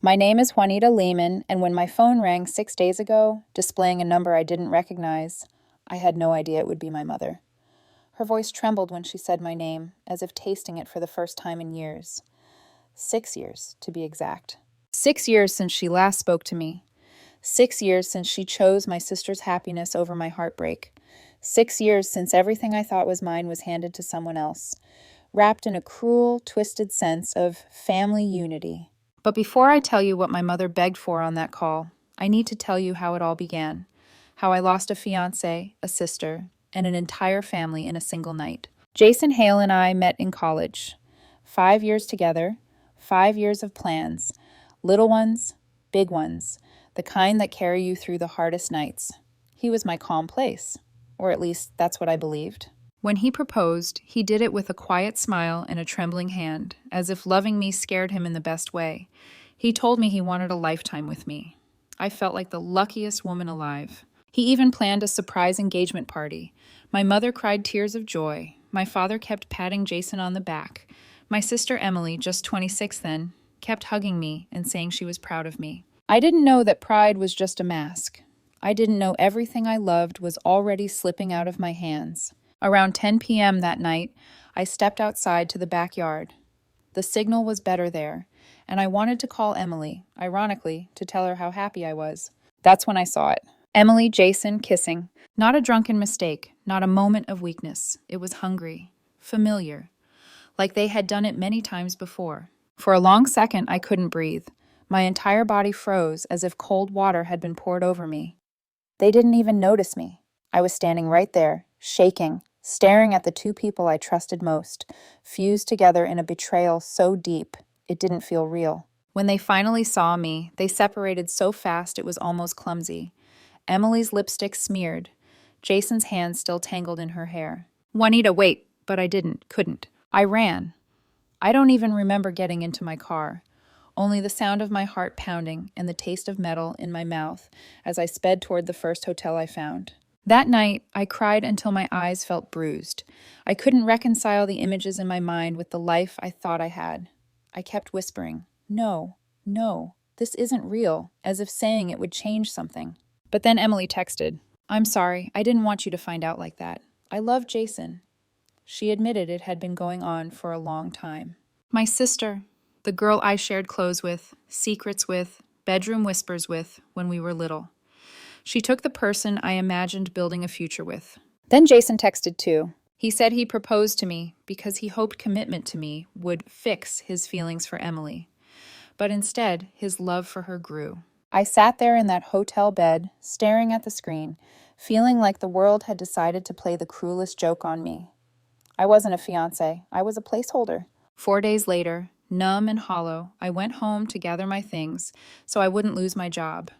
My name is Juanita Lehman, and when my phone rang 6 days ago, displaying a number I didn't recognize, I had no idea it would be my mother. Her voice trembled when she said my name, as if tasting it for the first time in years. 6 years, to be exact. 6 years since she last spoke to me. 6 years since she chose my sister's happiness over my heartbreak. 6 years since everything I thought was mine was handed to someone else, wrapped in a cruel, twisted sense of family unity. But before I tell you what my mother begged for on that call, I need to tell you how it all began. How I lost a fiancé, a sister, and an entire family in a single night. Jason Hale and I met in college. 5 years together, 5 years of plans. Little ones, big ones, the kind that carry you through the hardest nights. He was my calm place, or at least that's what I believed. When he proposed, he did it with a quiet smile and a trembling hand, as if loving me scared him in the best way. He told me he wanted a lifetime with me. I felt like the luckiest woman alive. He even planned a surprise engagement party. My mother cried tears of joy. My father kept patting Jason on the back. My sister Emily, just 26 then, kept hugging me and saying she was proud of me. I didn't know that pride was just a mask. I didn't know everything I loved was already slipping out of my hands. Around 10 p.m. that night, I stepped outside to the backyard. The signal was better there, and I wanted to call Emily, ironically, to tell her how happy I was. That's when I saw it. Emily, Jason, kissing. Not a drunken mistake, not a moment of weakness. It was hungry, familiar, like they had done it many times before. For a long second, I couldn't breathe. My entire body froze as if cold water had been poured over me. They didn't even notice me. I was standing right there, shaking, staring at the two people I trusted most, fused together in a betrayal so deep it didn't feel real. When they finally saw me, they separated so fast it was almost clumsy. Emily's lipstick smeared, Jason's hands still tangled in her hair. Juanita, wait, but I couldn't. I ran. I don't even remember getting into my car. Only the sound of my heart pounding and the taste of metal in my mouth as I sped toward the first hotel I found. That night, I cried until my eyes felt bruised. I couldn't reconcile the images in my mind with the life I thought I had. I kept whispering, "No, no, this isn't real," as if saying it would change something. But then Emily texted, "I'm sorry, I didn't want you to find out like that. I love Jason." She admitted it had been going on for a long time. My sister, the girl I shared clothes with, secrets with, bedroom whispers with when we were little. She took the person I imagined building a future with. Then Jason texted too. He said he proposed to me because he hoped commitment to me would fix his feelings for Emily. But instead, his love for her grew. I sat there in that hotel bed, staring at the screen, feeling like the world had decided to play the cruelest joke on me. I wasn't a fiancé. I was a placeholder. 4 days later, numb and hollow, I went home to gather my things so I wouldn't lose my job.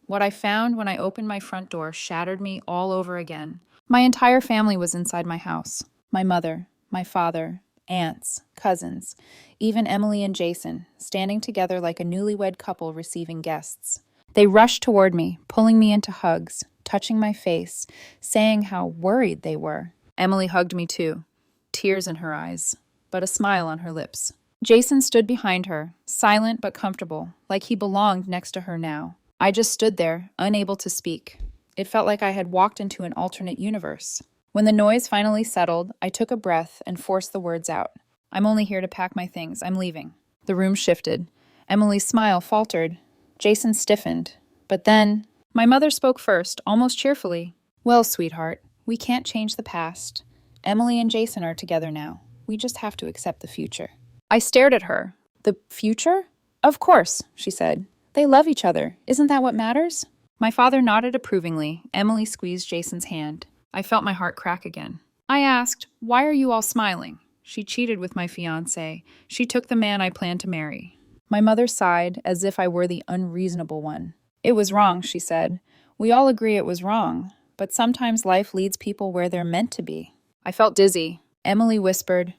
What I found when I opened my front door shattered me all over again. My entire family was inside my house. My mother, my father, aunts, cousins, even Emily and Jason, standing together like a newlywed couple receiving guests. They rushed toward me, pulling me into hugs, touching my face, saying how worried they were. Emily hugged me too, tears in her eyes, but a smile on her lips. Jason stood behind her, silent but comfortable, like he belonged next to her now. I just stood there, unable to speak. It felt like I had walked into an alternate universe. When the noise finally settled, I took a breath and forced the words out. "I'm only here to pack my things. I'm leaving." The room shifted. Emily's smile faltered. Jason stiffened. But then, my mother spoke first, almost cheerfully. "Well, sweetheart, we can't change the past. Emily and Jason are together now. We just have to accept the future." I stared at her. "The future?" "Of course," she said. "They love each other. Isn't that what matters?" My father nodded approvingly. Emily squeezed Jason's hand. I felt my heart crack again. I asked, "Why are you all smiling?" She cheated with my fiancé. She took the man I planned to marry. My mother sighed, as if I were the unreasonable one. "It was wrong," she said. "We all agree it was wrong, but sometimes life leads people where they're meant to be." I felt dizzy. Emily whispered,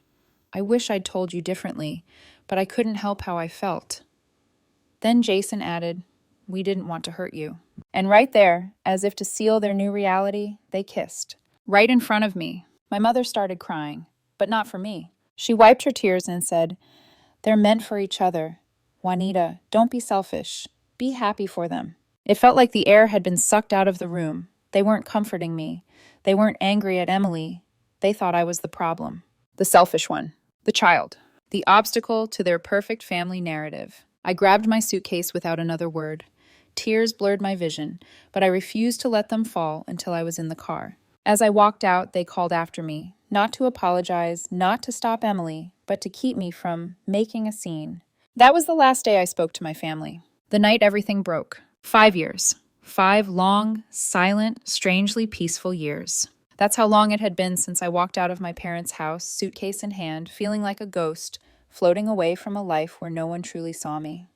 "I wish I'd told you differently, but I couldn't help how I felt." Then Jason added, "We didn't want to hurt you." And right there, as if to seal their new reality, they kissed. Right in front of me. My mother started crying, but not for me. She wiped her tears and said, "They're meant for each other. Juanita, don't be selfish. Be happy for them. It felt like the air had been sucked out of the room. They weren't comforting me. They weren't angry at Emily. They thought I was the problem. The selfish one. The child. The obstacle to their perfect family narrative. I grabbed my suitcase without another word. Tears blurred my vision, but I refused to let them fall until I was in the car. As I walked out, they called after me, not to apologize, not to stop Emily, but to keep me from making a scene. That was the last day I spoke to my family. The night everything broke. 5 years. 5 long, silent, strangely peaceful years. That's how long it had been since I walked out of my parents' house, suitcase in hand, feeling like a ghost, floating away from a life where no one truly saw me.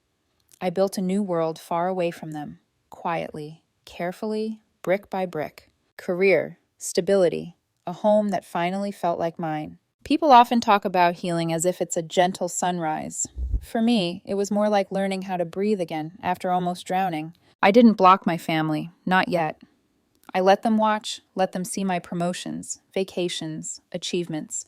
I built a new world far away from them, quietly, carefully, brick by brick. Career, stability, a home that finally felt like mine. People often talk about healing as if it's a gentle sunrise. For me, it was more like learning how to breathe again after almost drowning. I didn't block my family, not yet. I let them watch, let them see my promotions, vacations, achievements.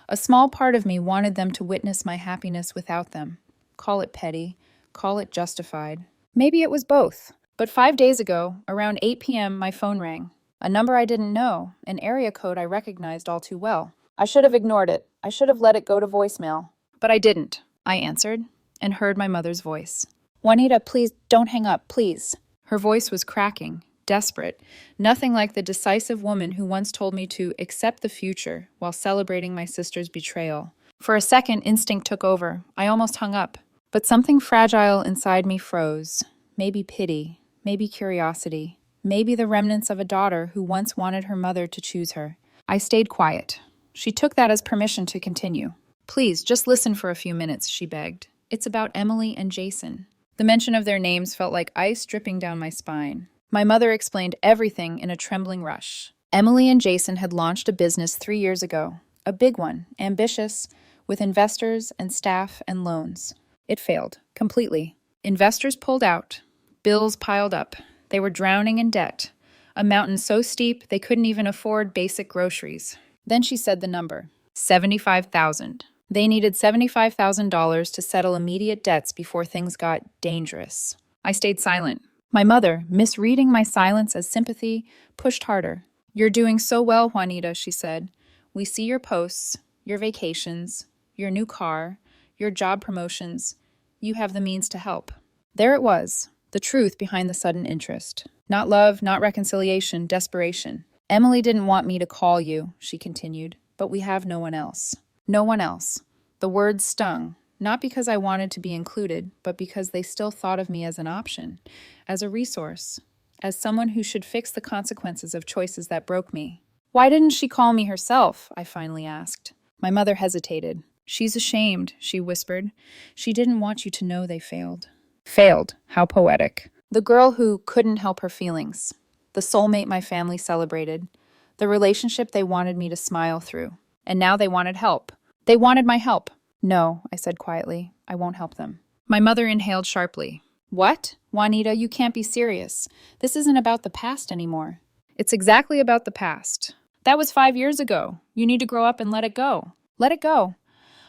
A small part of me wanted them to witness my happiness without them. Call it petty, call it justified. Maybe it was both. But 5 days ago, around 8 p.m., my phone rang. A number I didn't know, an area code I recognized all too well. I should have ignored it. I should have let it go to voicemail. But I didn't. I answered and heard my mother's voice. Juanita, please don't hang up, please. Her voice was cracking, desperate, nothing like the decisive woman who once told me to accept the future while celebrating my sister's betrayal. For a second, instinct took over. I almost hung up. But something fragile inside me froze. Maybe pity, maybe curiosity, maybe the remnants of a daughter who once wanted her mother to choose her. I stayed quiet. She took that as permission to continue. Please, just listen for a few minutes, she begged. It's about Emily and Jason. The mention of their names felt like ice dripping down my spine. My mother explained everything in a trembling rush. Emily and Jason had launched a business 3 years ago. A big one, ambitious, with investors and staff and loans. It failed, completely. Investors pulled out. Bills piled up. They were drowning in debt. A mountain so steep they couldn't even afford basic groceries. Then she said the number. $75,000. They needed $75,000 to settle immediate debts before things got dangerous. I stayed silent. My mother, misreading my silence as sympathy, pushed harder. You're doing so well, Juanita, she said. We see your posts, your vacations, your new car, your job promotions. You have the means to help. There it was, the truth behind the sudden interest. Not love, not reconciliation, desperation. Emily didn't want me to call you, she continued, but we have no one else. No one else. The words stung, not because I wanted to be included, but because they still thought of me as an option, as a resource, as someone who should fix the consequences of choices that broke me. Why didn't she call me herself? I finally asked. My mother hesitated. She's ashamed, she whispered. She didn't want you to know they failed. Failed? How poetic. The girl who couldn't help her feelings. The soulmate my family celebrated. The relationship they wanted me to smile through. And now they wanted help. They wanted my help. No, I said quietly. I won't help them. My mother inhaled sharply. What? Juanita, you can't be serious. This isn't about the past anymore. It's exactly about the past. That was 5 years ago. You need to grow up and let it go. Let it go.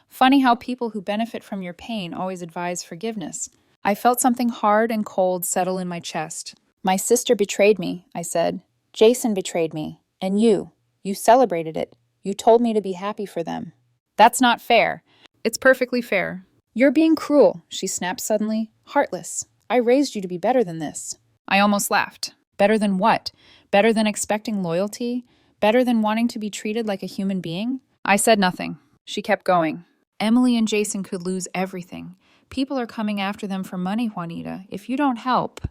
Funny how people who benefit from your pain always advise forgiveness. I felt something hard and cold settle in my chest. My sister betrayed me, I said. Jason betrayed me. And you. You celebrated it. You told me to be happy for them. That's not fair. It's perfectly fair. You're being cruel, she snapped suddenly. Heartless. I raised you to be better than this. I almost laughed. Better than what? Better than expecting loyalty? Better than wanting to be treated like a human being? I said nothing. She kept going. Emily and Jason could lose everything. People are coming after them for money, Juanita. If you don't help,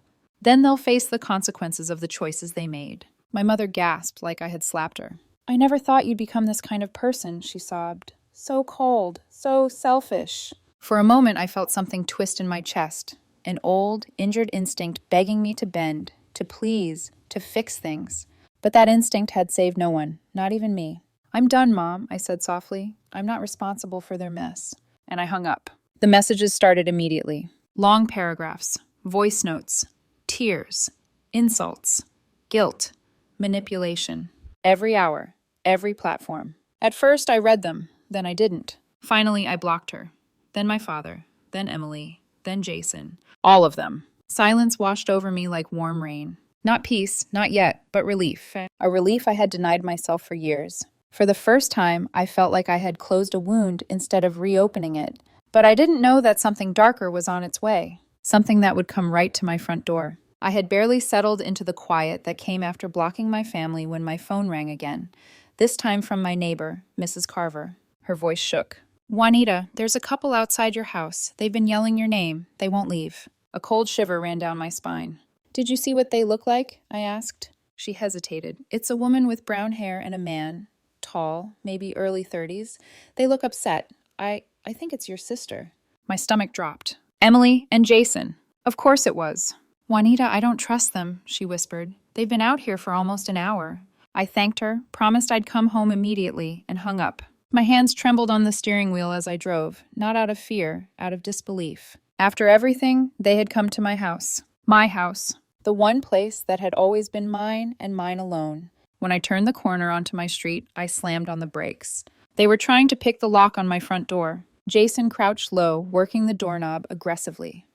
then they'll face the consequences of the choices they made. My mother gasped like I had slapped her. I never thought you'd become this kind of person, she sobbed. So cold, so selfish. For a moment, I felt something twist in my chest. An old, injured instinct begging me to bend, to please, to fix things. But that instinct had saved no one, not even me. I'm done, Mom, I said softly. I'm not responsible for their mess. And I hung up. The messages started immediately. Long paragraphs, voice notes, tears, insults, guilt, manipulation. Every hour, every platform. At first, I read them. Then I didn't. Finally, I blocked her. Then my father. Then Emily. then Jason. All of them. Silence washed over me like warm rain. Not peace, not yet, but relief. A relief I had denied myself for years. For the first time, I felt like I had closed a wound instead of reopening it. But I didn't know that something darker was on its way. Something that would come right to my front door. I had barely settled into the quiet that came after blocking my family when my phone rang again. This time from my neighbor, Mrs. Carver. Her voice shook. "Juanita, there's a couple outside your house. They've been yelling your name. They won't leave." A cold shiver ran down my spine. "Did you see what they look like?" I asked. She hesitated. "It's a woman with brown hair and a man. Tall, maybe early 30s. They look upset. I think it's your sister." My stomach dropped. "Emily and Jason." Of course it was. "Juanita, I don't trust them," she whispered. "They've been out here for almost an hour." I thanked her, promised I'd come home immediately, and hung up. My hands trembled on the steering wheel as I drove, not out of fear, out of disbelief. After everything, they had come to my house. My house. The one place that had always been mine and mine alone. When I turned the corner onto my street, I slammed on the brakes. They were trying to pick the lock on my front door. Jason crouched low, working the doorknob aggressively.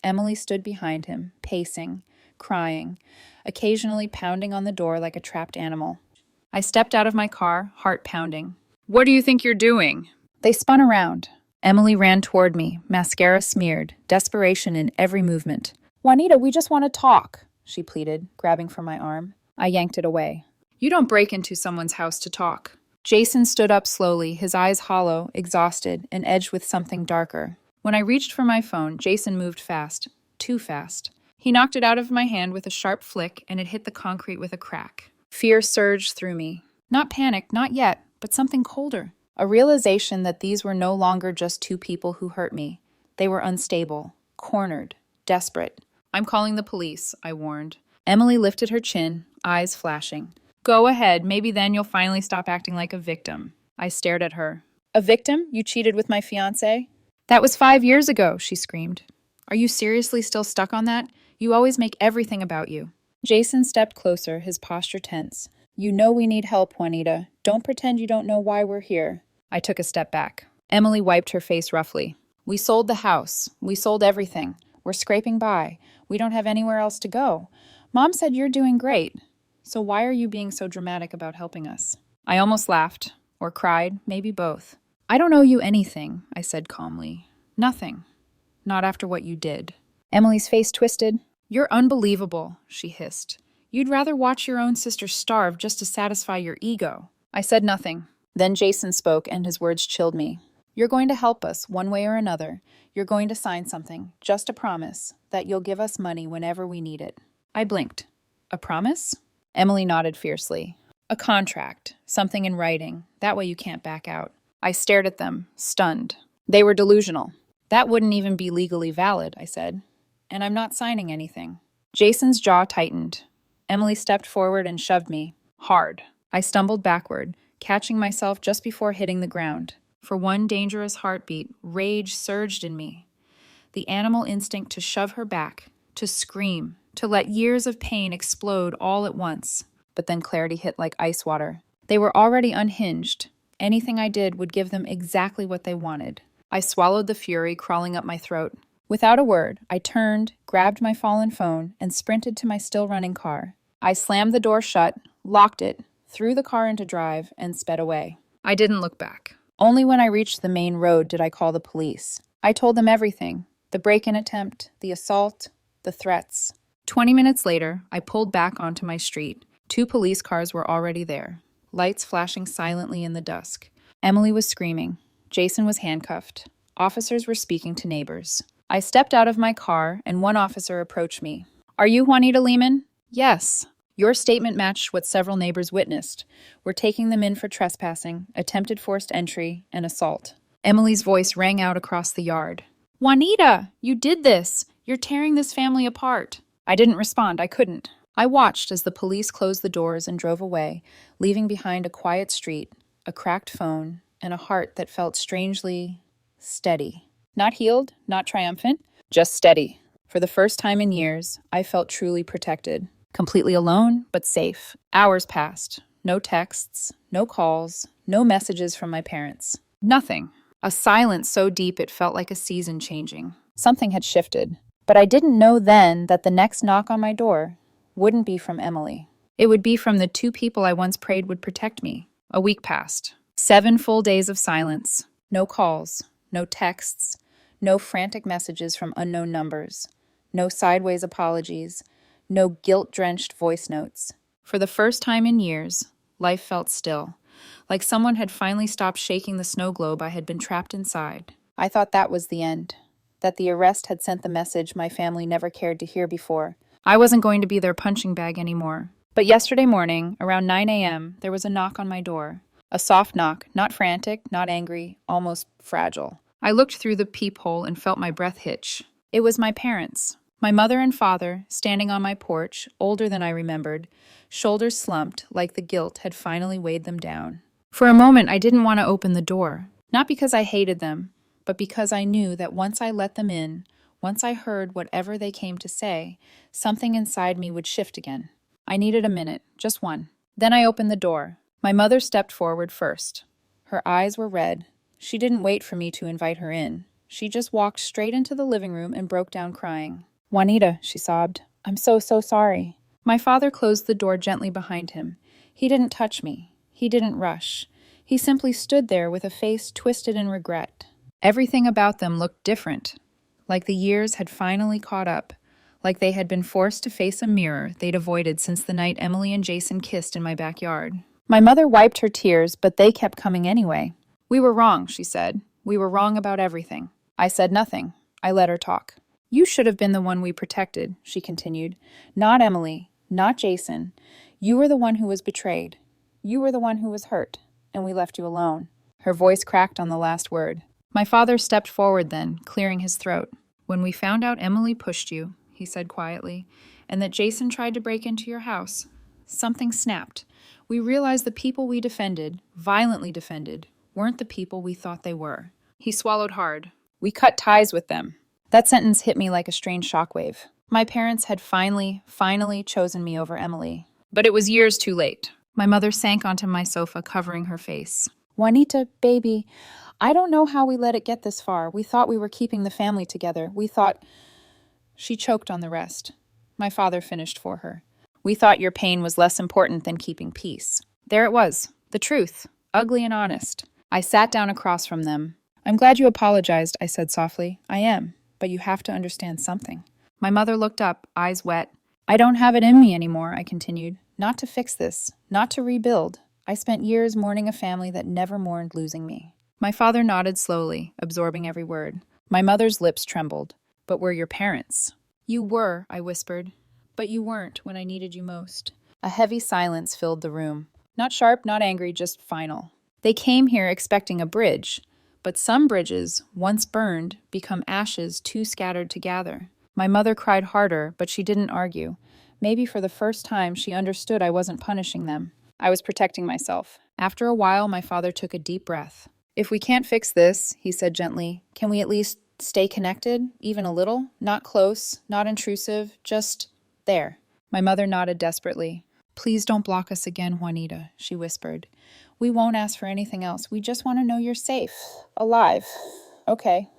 Emily stood behind him, pacing, crying, occasionally pounding on the door like a trapped animal. I stepped out of my car, heart pounding. "What do you think you're doing?" They spun around. Emily ran toward me, mascara smeared, desperation in every movement. "Juanita, we just want to talk," she pleaded, grabbing for my arm. I yanked it away. "You don't break into someone's house to talk." Jason stood up slowly, his eyes hollow, exhausted, and edged with something darker. When I reached for my phone, Jason moved fast. Too fast. He knocked it out of my hand with a sharp flick, and it hit the concrete with a crack. Fear surged through me. Not panic, not yet, but something colder. A realization that these were no longer just two people who hurt me. They were unstable, cornered, desperate. "I'm calling the police," I warned. Emily lifted her chin, eyes flashing. "Go ahead, maybe then you'll finally stop acting like a victim." I stared at her. "A victim? You cheated with my fiancé?" "That was 5 years ago," she screamed. "Are you seriously still stuck on that? You always make everything about you." Jason stepped closer, his posture tense. "You know we need help, Juanita. Don't pretend you don't know why we're here." I took a step back. Emily wiped her face roughly. "We sold the house. We sold everything. We're scraping by. We don't have anywhere else to go. Mom said you're doing great. So why are you being so dramatic about helping us?" I almost laughed, or cried, maybe both. "I don't owe you anything," I said calmly. "Nothing. Not after what you did." Emily's face twisted. "You're unbelievable," she hissed. "You'd rather watch your own sister starve just to satisfy your ego." I said nothing. Then Jason spoke, and his words chilled me. "You're going to help us, one way or another. You're going to sign something, just a promise, that you'll give us money whenever we need it." I blinked. "A promise?" Emily nodded fiercely. "A contract, something in writing. That way you can't back out." I stared at them, stunned. They were delusional. "That wouldn't even be legally valid," I said. "And I'm not signing anything." Jason's jaw tightened. Emily stepped forward and shoved me. Hard. I stumbled backward, catching myself just before hitting the ground. For one dangerous heartbeat, rage surged in me. The animal instinct to shove her back, to scream, to let years of pain explode all at once. But then clarity hit like ice water. They were already unhinged. Anything I did would give them exactly what they wanted. I swallowed the fury crawling up my throat. Without a word, I turned, grabbed my fallen phone, and sprinted to my still-running car. I slammed the door shut, locked it, threw the car into drive, and sped away. I didn't look back. Only when I reached the main road did I call the police. I told them everything. The break-in attempt, the assault, the threats. 20 minutes later, I pulled back onto my street. 2 police cars were already there, lights flashing silently in the dusk. Emily was screaming. Jason was handcuffed. Officers were speaking to neighbors. I stepped out of my car, and one officer approached me. "Are you Juanita Lehman?" "Yes." "Your statement matched what several neighbors witnessed. We're taking them in for trespassing, attempted forced entry, and assault." Emily's voice rang out across the yard. "Juanita, you did this! You're tearing this family apart." I didn't respond. I couldn't. I watched as the police closed the doors and drove away, leaving behind a quiet street, a cracked phone, and a heart that felt strangely steady. Not healed, not triumphant, just steady. For the first time in years, I felt truly protected. Completely alone, but safe. Hours passed. No texts, no calls, no messages from my parents. Nothing. A silence so deep it felt like a season changing. Something had shifted. But I didn't know then that the next knock on my door wouldn't be from Emily. It would be from the two people I once prayed would protect me. A week passed. 7 full days of silence. No calls, no texts, no frantic messages from unknown numbers, no sideways apologies, no guilt-drenched voice notes. For the first time in years, life felt still, like someone had finally stopped shaking the snow globe I had been trapped inside. I thought that was the end, that the arrest had sent the message my family never cared to hear before. I wasn't going to be their punching bag anymore. But yesterday morning, around 9 a.m., there was a knock on my door. A soft knock, not frantic, not angry, almost fragile. I looked through the peephole and felt my breath hitch. It was my parents. My mother and father, standing on my porch, older than I remembered, shoulders slumped like the guilt had finally weighed them down. For a moment, I didn't want to open the door, not because I hated them, but because I knew that once I let them in, once I heard whatever they came to say, something inside me would shift again. I needed a minute, just one. Then I opened the door. My mother stepped forward first. Her eyes were red. She didn't wait for me to invite her in. She just walked straight into the living room and broke down crying. "Juanita," she sobbed, "I'm so sorry." My father closed the door gently behind him. He didn't touch me. He didn't rush. He simply stood there with a face twisted in regret. Everything about them looked different, like the years had finally caught up, like they had been forced to face a mirror they'd avoided since the night Emily and Jason kissed in my backyard. My mother wiped her tears, but they kept coming anyway. "We were wrong," she said. "We were wrong about everything." I said nothing. I let her talk. "You should have been the one we protected," she continued. "Not Emily, not Jason. You were the one who was betrayed. You were the one who was hurt, and we left you alone." Her voice cracked on the last word. My father stepped forward then, clearing his throat. "When we found out Emily pushed you," he said quietly, "and that Jason tried to break into your house, something snapped. We realized the people we defended, violently defended, weren't the people we thought they were." He swallowed hard. "We cut ties with them." That sentence hit me like a strange shockwave. My parents had finally chosen me over Emily. But it was years too late. My mother sank onto my sofa, covering her face. "Juanita, baby, I don't know how we let it get this far. We thought we were keeping the family together. We thought—" She choked on the rest. My father finished for her. "We thought your pain was less important than keeping peace." There it was, the truth, ugly and honest. I sat down across from them. "I'm glad you apologized," I said softly. "I am, but you have to understand something." My mother looked up, eyes wet. "I don't have it in me anymore," I continued. "Not to fix this, not to rebuild. I spent years mourning a family that never mourned losing me." My father nodded slowly, absorbing every word. My mother's lips trembled. "But we're your parents." "You were," I whispered. "But you weren't when I needed you most." A heavy silence filled the room. Not sharp, not angry, just final. They came here expecting a bridge, but some bridges, once burned, become ashes too scattered to gather. My mother cried harder, but she didn't argue. Maybe for the first time she understood I wasn't punishing them. I was protecting myself. After a while, my father took a deep breath. "If we can't fix this," he said gently, "can we at least stay connected, even a little? Not close, not intrusive, just there." My mother nodded desperately. "Please don't block us again, Juanita," she whispered. "We won't ask for anything else. We just want to know you're safe, alive. Okay.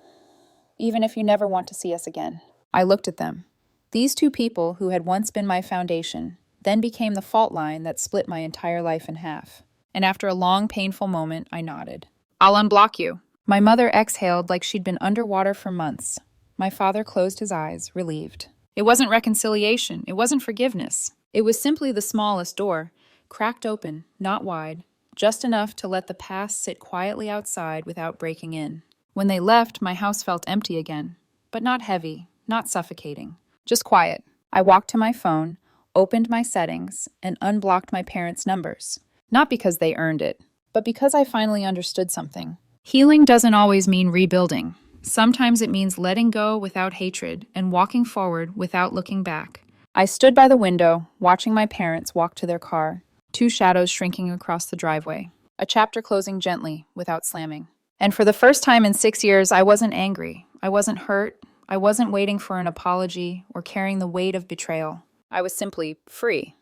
Even if you never want to see us again." I looked at them. These two people who had once been my foundation, then became the fault line that split my entire life in half. And after a long, painful moment, I nodded. "I'll unblock you." My mother exhaled like she'd been underwater for months. My father closed his eyes, relieved. It wasn't reconciliation. It wasn't forgiveness. It was simply the smallest door, cracked open, not wide, just enough to let the past sit quietly outside without breaking in. When they left, my house felt empty again, but not heavy, not suffocating, just quiet. I walked to my phone, opened my settings, and unblocked my parents' numbers. Not because they earned it, but because I finally understood something. Healing doesn't always mean rebuilding. Sometimes it means letting go without hatred and walking forward without looking back. I stood by the window, watching my parents walk to their car, two shadows shrinking across the driveway, a chapter closing gently without slamming. And for the first time in 6 years, I wasn't angry. I wasn't hurt. I wasn't waiting for an apology or carrying the weight of betrayal. I was simply free.